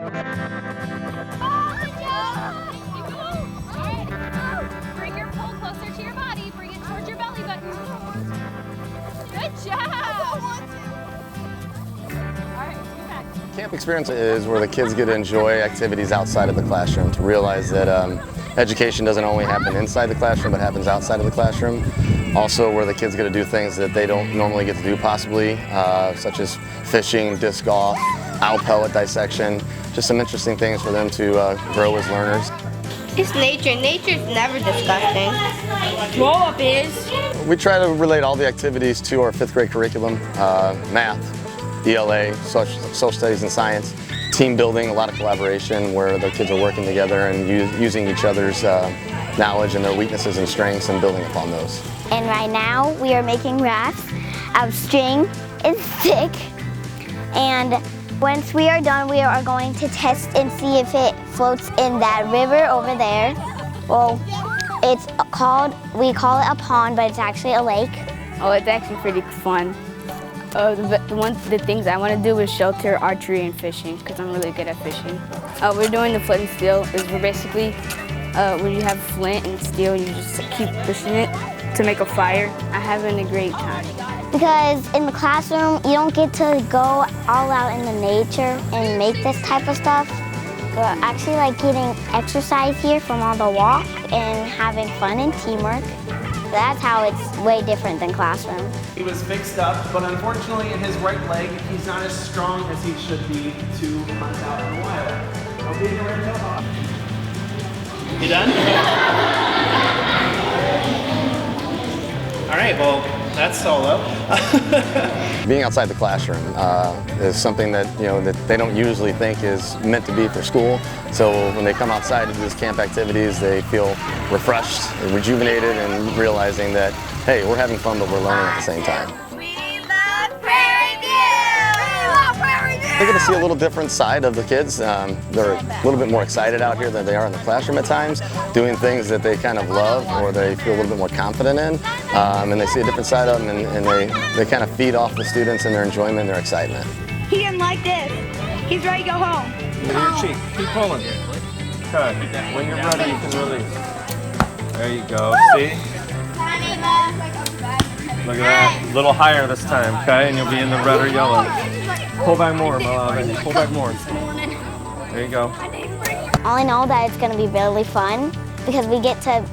Bring your pole closer to your body. Bring it towards your belly button. Good job. All right, get back. Camp experience is where the kids get to enjoy activities outside of the classroom, to realize that education doesn't only happen inside the classroom, but happens outside of the classroom. Also where the kids get to do things that they don't normally get to do possibly, such as fishing, disc golf, owl pellet dissection, just some interesting things for them to grow as learners. It's nature. Nature's never disgusting. Grow up is. We try to relate all the activities to our 5th grade curriculum, math, ELA, social studies and science, team building, a lot of collaboration where the kids are working together and using each other's knowledge and their weaknesses and strengths and building upon those. And right now we are making rafts out of string and stick. And once we are done, we are going to test and see if it floats in that river over there. Well, we call it a pond, but it's actually a lake. Oh, it's actually pretty fun. The things I want to do is shelter, archery, and fishing, because I'm really good at fishing. We're doing the flint and steel. We're basically where you have flint and steel, you just keep pushing it to make a fire. I'm having a great time. Because in the classroom, you don't get to go all out in the nature and make this type of stuff. We're actually like getting exercise here from all the walk and having fun and teamwork. That's how it's way different than classroom. He was fixed up, but unfortunately in his right leg, he's not as strong as he should be to hunt out in the wild. I'll be here right now. You done? All right, well, that's solo. Being outside the classroom is something that that they don't usually think is meant to be for school. So when they come outside to do these camp activities, they feel refreshed, rejuvenated, and realizing that, hey, we're having fun, but we're learning at the same time. They get to see a little different side of the kids. They're a little bit more excited out here than they are in the classroom at times, doing things that they kind of love or they feel a little bit more confident in. And they see a different side of them, and they kind of feed off the students and their enjoyment and their excitement. He didn't like this. He's ready to go home. With your cheek. Keep pulling. Okay. When you're ready, you can release. There you go. See? Look at that. A little higher this time, okay? And you'll be in the red or yellow. Pull back more, my love. Pull back more. There you go. All I know that it's going to be really fun because we get to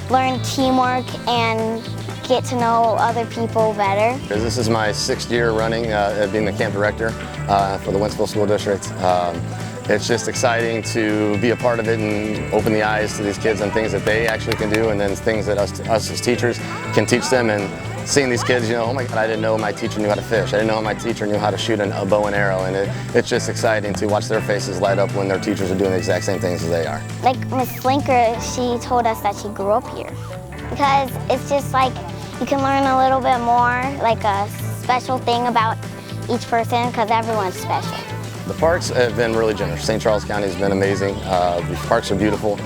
learn teamwork and get to know other people better. This is my 6th year running being the camp director for the Wentzville School District. It's just exciting to be a part of it and open the eyes to these kids on things that they actually can do and then things that us as teachers can teach them. And seeing these kids, oh my God, I didn't know my teacher knew how to fish. I didn't know my teacher knew how to shoot a bow and arrow. And it's just exciting to watch their faces light up when their teachers are doing the exact same things as they are. Like Miss Flinker, she told us that she grew up here because it's just like you can learn a little bit more, like a special thing about each person because everyone's special. The parks have been really generous. St. Charles County has been amazing. The parks are beautiful.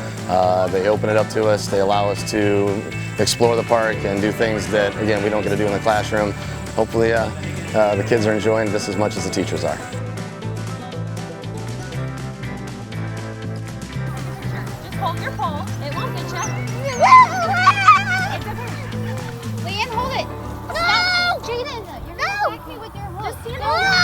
They open it up to us. They allow us to explore the park and do things that, again, we don't get to do in the classroom. Hopefully the kids are enjoying this as much as the teachers are. Just hold your pole. It won't get you. It's okay. Leanne, hold it. No! Jaden, you're going to whack me with your hook. Just stand on it.